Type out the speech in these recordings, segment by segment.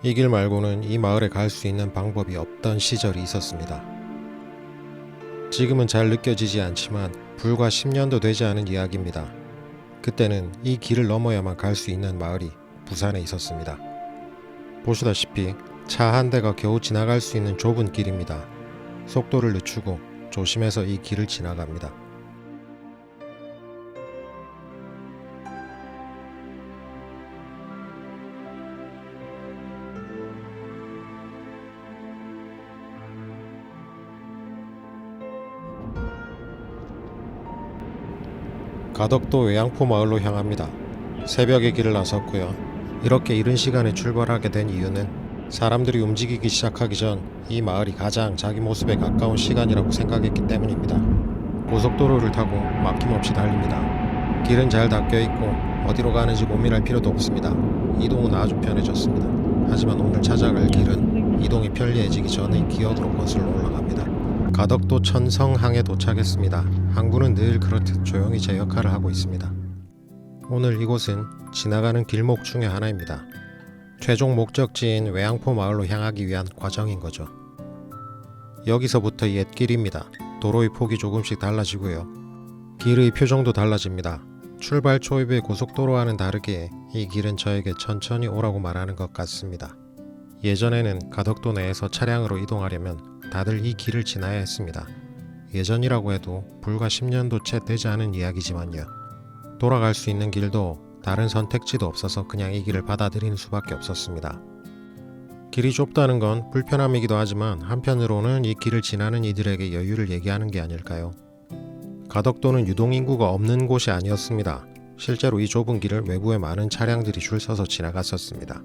이 길 말고는 이 마을에 갈 수 있는 방법이 없던 시절이 있었습니다. 지금은 잘 느껴지지 않지만 불과 10년도 되지 않은 이야기입니다. 그때는 이 길을 넘어야만 갈 수 있는 마을이 부산에 있었습니다. 보시다시피 차 한 대가 겨우 지나갈 수 있는 좁은 길입니다. 속도를 늦추고 조심해서 이 길을 지나갑니다. 가덕도 외양포 마을로 향합니다. 새벽에 길을 나섰고요. 이렇게 이른 시간에 출발하게 된 이유는 사람들이 움직이기 시작하기 전 이 마을이 가장 자기 모습에 가까운 시간이라고 생각했기 때문입니다. 고속도로를 타고 막힘없이 달립니다. 길은 잘 닦여 있고 어디로 가는지 고민할 필요도 없습니다. 이동은 아주 편해졌습니다. 하지만 오늘 찾아갈 길은 이동이 편리해지기 전에 기어도로 거슬러 올라갑니다. 가덕도 천성항에 도착했습니다. 항구는 늘 그렇듯 조용히 제 역할을 하고 있습니다. 오늘 이곳은 지나가는 길목 중에 하나입니다. 최종 목적지인 외양포 마을로 향하기 위한 과정인 거죠. 여기서부터 옛길입니다. 도로의 폭이 조금씩 달라지고요. 길의 표정도 달라집니다. 출발 초입의 고속도로와는 다르게 이 길은 저에게 천천히 오라고 말하는 것 같습니다. 예전에는 가덕도 내에서 차량으로 이동하려면 다들 이 길을 지나야 했습니다. 예전이라고 해도 불과 10년도 채 되지 않은 이야기지만요. 돌아갈 수 있는 길도 다른 선택지도 없어서 그냥 이 길을 받아들이는 수밖에 없었습니다. 길이 좁다는 건 불편함이기도 하지만 한편으로는 이 길을 지나는 이들에게 여유를 얘기하는 게 아닐까요? 가덕도는 유동인구가 없는 곳이 아니었습니다. 실제로 이 좁은 길을 외부에 많은 차량들이 줄 서서 지나갔었습니다.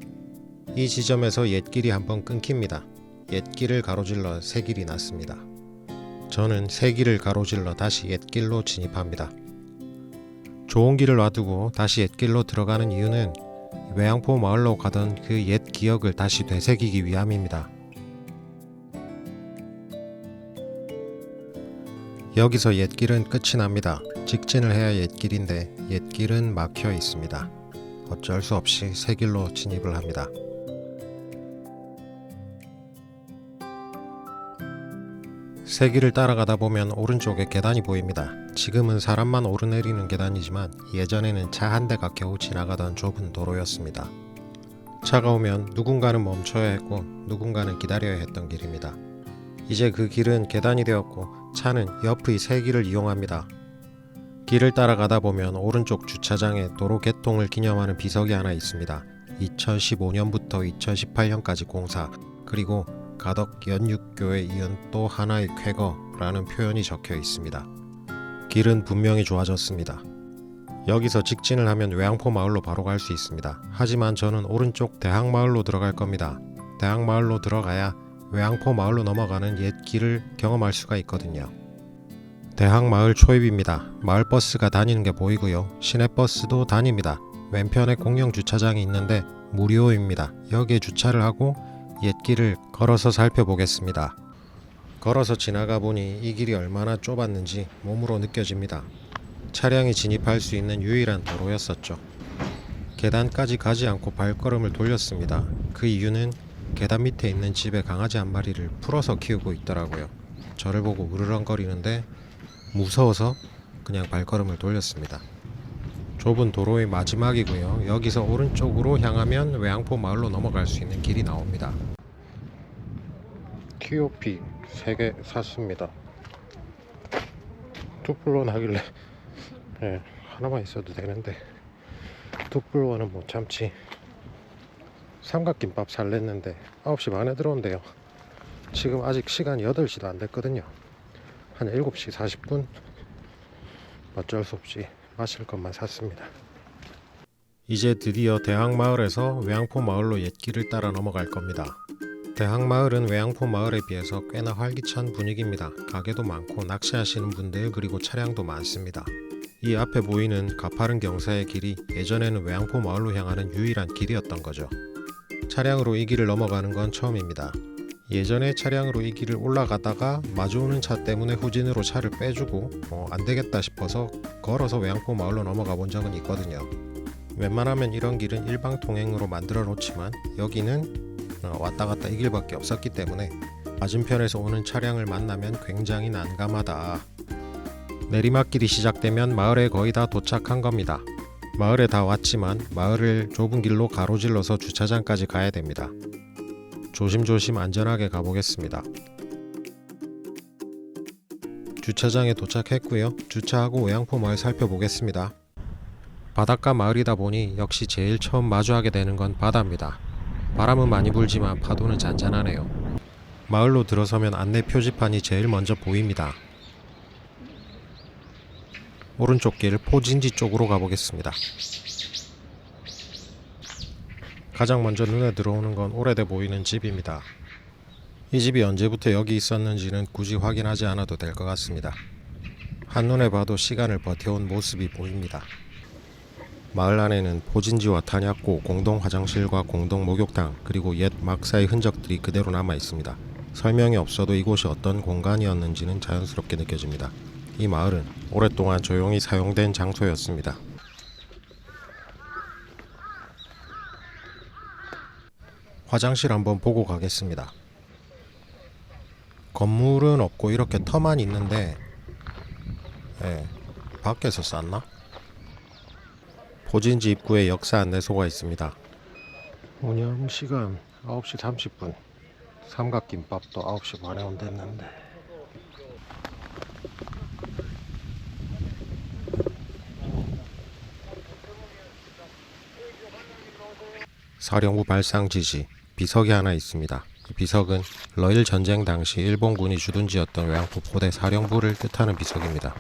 이 지점에서 옛길이 한번 끊깁니다. 옛길을 가로질러 새 길이 났습니다. 저는 새 길을 가로질러 다시 옛길로 진입합니다. 좋은 길을 놔두고 다시 옛길로 들어가는 이유는 외양포 마을로 가던 그 옛 기억을 다시 되새기기 위함입니다. 여기서 옛길은 끝이 납니다. 직진을 해야 옛길인데 옛길은 막혀 있습니다. 어쩔 수 없이 새 길로 진입을 합니다. 새 길을 따라가다 보면 오른쪽에 계단이 보입니다. 지금은 사람만 오르내리는 계단이지만 예전에는 차 한 대가 겨우 지나가던 좁은 도로였습니다. 차가 오면 누군가는 멈춰야 했고 누군가는 기다려야 했던 길입니다. 이제 그 길은 계단이 되었고 차는 옆의 새 길을 이용합니다. 길을 따라가다 보면 오른쪽 주차장에 도로 개통을 기념하는 비석이 하나 있습니다. 2015년부터 2018년까지 공사, 그리고 가덕 연육교에 이은 또 하나의 쾌거라는 표현이 적혀 있습니다. 길은 분명히 좋아졌습니다. 여기서 직진을 하면 외양포 마을로 바로 갈 수 있습니다. 하지만 저는 오른쪽 대항마을로 들어갈 겁니다. 대항마을로 들어가야 외양포 마을로 넘어가는 옛 길을 경험할 수가 있거든요. 대항마을 초입입니다. 마을버스가 다니는 게 보이고요. 시내버스도 다닙니다. 왼편에 공영 주차장이 있는데 무료입니다. 여기에 주차를 하고 옛길을 걸어서 살펴보겠습니다. 걸어서 지나가 보니 이 길이 얼마나 좁았는지 몸으로 느껴집니다. 차량이 진입할 수 있는 유일한 도로였었죠. 계단까지 가지 않고 발걸음을 돌렸습니다. 그 이유는 계단 밑에 있는 집에 강아지 한 마리를 풀어서 키우고 있더라고요. 저를 보고 으르렁거리는데 무서워서 그냥 발걸음을 돌렸습니다. 좁은 도로의 마지막이고요. 여기서 오른쪽으로 향하면 외양포 마을로 넘어갈 수 있는 길이 나옵니다. TOP 3개 샀습니다. 투플론 하길래 하나만 있어도 되는데 투플론은 못 참지. 삼각김밥 살랬는데 9시 반에 들어온대요. 지금 아직 시간이 8시도 안 됐거든요. 한 7시 40분 어쩔 수 없이 마실 것만 샀습니다. 이제 드디어 대항마을에서 외양포 마을로 옛길을 따라 넘어갈 겁니다. 대항마을은 외양포 마을에 비해서 꽤나 활기찬 분위기입니다. 가게도 많고 낚시하시는 분들 그리고 차량도 많습니다. 이 앞에 보이는 가파른 경사의 길이 예전에는 외양포 마을로 향하는 유일한 길이었던 거죠. 차량으로 이 길을 넘어가는 건 처음입니다. 예전에 차량으로 이 길을 올라가다가 마주오는 차 때문에 후진으로 차를 빼주고 안되겠다 싶어서 걸어서 외양포 마을로 넘어가 본 적은 있거든요. 웬만하면 이런 길은 일방통행으로 만들어 놓지만 여기는 왔다 갔다 이 길밖에 없었기 때문에 맞은편에서 오는 차량을 만나면 굉장히 난감하다. 내리막길이 시작되면 마을에 거의 다 도착한 겁니다. 마을에 다 왔지만 마을을 좁은 길로 가로질러서 주차장까지 가야 됩니다. 조심조심 안전하게 가보겠습니다. 주차장에 도착했고요. 주차하고 외양포 마을 살펴보겠습니다. 바닷가 마을이다 보니 역시 제일 처음 마주하게 되는 건 바다입니다. 바람은 많이 불지만 파도는 잔잔하네요. 마을로 들어서면 안내 표지판이 제일 먼저 보입니다. 오른쪽 길 포진지 쪽으로 가보겠습니다. 가장 먼저 눈에 들어오는 건 오래돼 보이는 집입니다. 이 집이 언제부터 여기 있었는지는 굳이 확인하지 않아도 될 것 같습니다. 한눈에 봐도 시간을 버텨온 모습이 보입니다. 마을 안에는 포진지와 탄약고, 공동 화장실과 공동 목욕탕, 그리고 옛 막사의 흔적들이 그대로 남아 있습니다. 설명이 없어도 이곳이 어떤 공간이었는지는 자연스럽게 느껴집니다. 이 마을은 오랫동안 조용히 사용된 장소였습니다. 화장실 한번 보고 가겠습니다. 건물은 없고 이렇게 터만 있는데 밖에서 쌌나? 포진지 입구에 역사 안내소가 있습니다. 운영시간 9시 30분, 삼각김밥도 9시 반에 온댔는데 사령부 발상지지 비석이 하나 있습니다. 이 비석은 러일 전쟁 당시 일본군이 주둔지였던 외양포 포대 사령부를 뜻하는 비석입니다.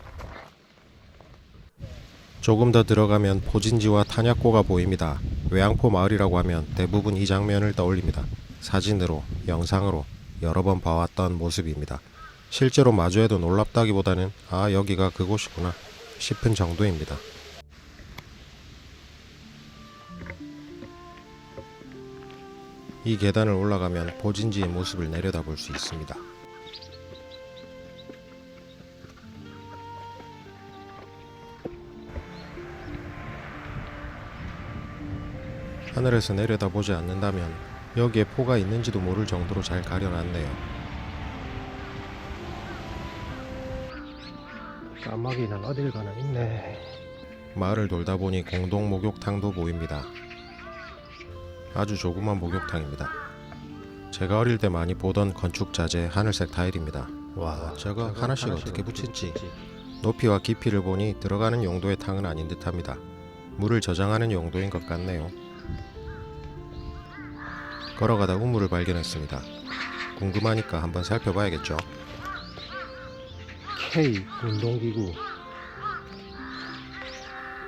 조금 더 들어가면 포진지와 탄약고가 보입니다. 외양포 마을이라고 하면 대부분 이 장면을 떠올립니다. 사진으로, 영상으로 여러 번 봐왔던 모습입니다. 실제로 마주해도 놀랍다기보다는 아, 여기가 그곳이구나 싶은 정도입니다. 이 계단을 올라가면 포진지의 모습을 내려다볼 수 있습니다. 하늘에서 내려다보지 않는다면 여기에 포가 있는지도 모를 정도로 잘 가려놨네요. 까마귀는 어딜 가나 있네. 마을을 돌다 보니 공동 목욕탕도 보입니다. 아주 조그만 목욕탕입니다. 제가 어릴 때 많이 보던 건축 자재 하늘색 타일입니다. 와, 저거 하나씩 어떻게 붙였지? 높이와 깊이를 보니 들어가는 용도의 탕은 아닌 듯합니다. 물을 저장하는 용도인 것 같네요. 걸어가다 우물을 발견했습니다. 궁금하니까 한번 살펴봐야겠죠. K 운동기구.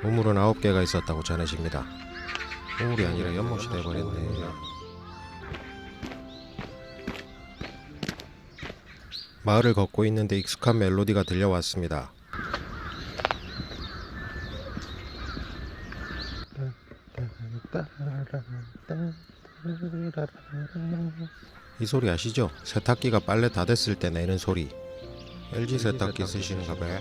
우물은 9개가 있었다고 전해집니다. 우물이 아니라 연못이 돼버렸네. 마을을 걷고 있는데 익숙한 멜로디가 들려왔습니다. 이 소리 아시죠? 세탁기가 빨래 다 됐을 때 내는 소리. LG 세탁기 쓰시는가 봐요.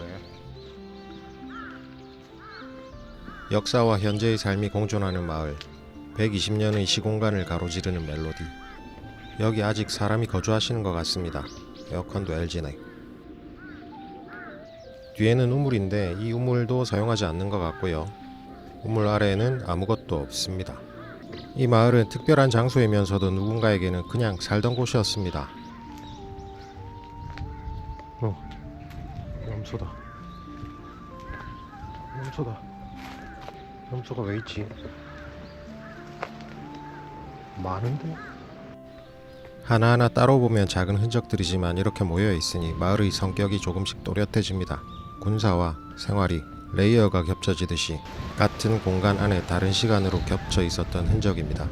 역사와 현재의 삶이 공존하는 마을. 120년의 시공간을 가로지르는 멜로디. 여기 아직 사람이 거주하시는 것 같습니다. 에어컨도 LG네. 뒤에는 우물인데 이 우물도 사용하지 않는 것 같고요. 우물 아래에는 아무것도 없습니다. 이 마을은 특별한 장소이면서도 누군가에게는 그냥 살던 곳이었습니다. 염소다. 염소다. 염소가 왜 있지? 많은데? 하나하나 따로 보면 작은 흔적들이지만 이렇게 모여 있으니 마을의 성격이 조금씩 또렷해집니다. 군사와 생활이 레이어가 겹쳐지듯이 같은 공간 안에 다른 시간으로 겹쳐 있었던 흔적입니다.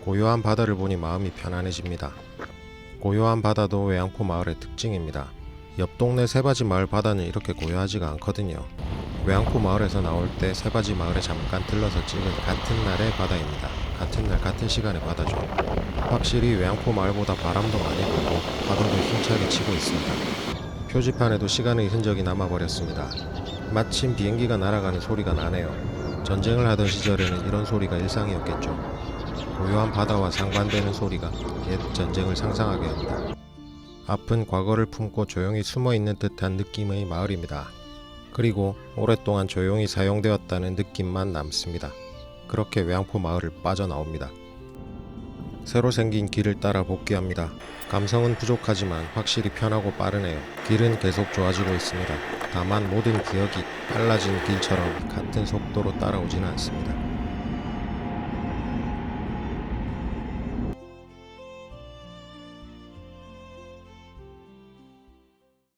고요한 바다를 보니 마음이 편안해집니다. 고요한 바다도 외양포 마을의 특징입니다. 옆 동네 새바지 마을 바다는 이렇게 고요하지가 않거든요. 외양포 마을에서 나올 때 새바지 마을에 잠깐 들러서 찍은 같은 날의 바다입니다. 같은 날 같은 시간의 바다죠. 확실히 외양포 마을보다 바람도 많이 불고 파도도 힘차게 치고 있습니다. 표지판에도 시간의 흔적이 남아버렸습니다. 마침 비행기가 날아가는 소리가 나네요. 전쟁을 하던 시절에는 이런 소리가 일상이었겠죠. 고요한 바다와 상반되는 소리가 옛 전쟁을 상상하게 합니다. 아픈 과거를 품고 조용히 숨어있는 듯한 느낌의 마을입니다. 그리고 오랫동안 조용히 사용되었다는 느낌만 남습니다. 그렇게 외양포 마을을 빠져나옵니다. 새로 생긴 길을 따라 복귀합니다. 감성은 부족하지만 확실히 편하고 빠르네요. 길은 계속 좋아지고 있습니다. 다만 모든 기억이 빨라진 길처럼 같은 속도로 따라오지는 않습니다.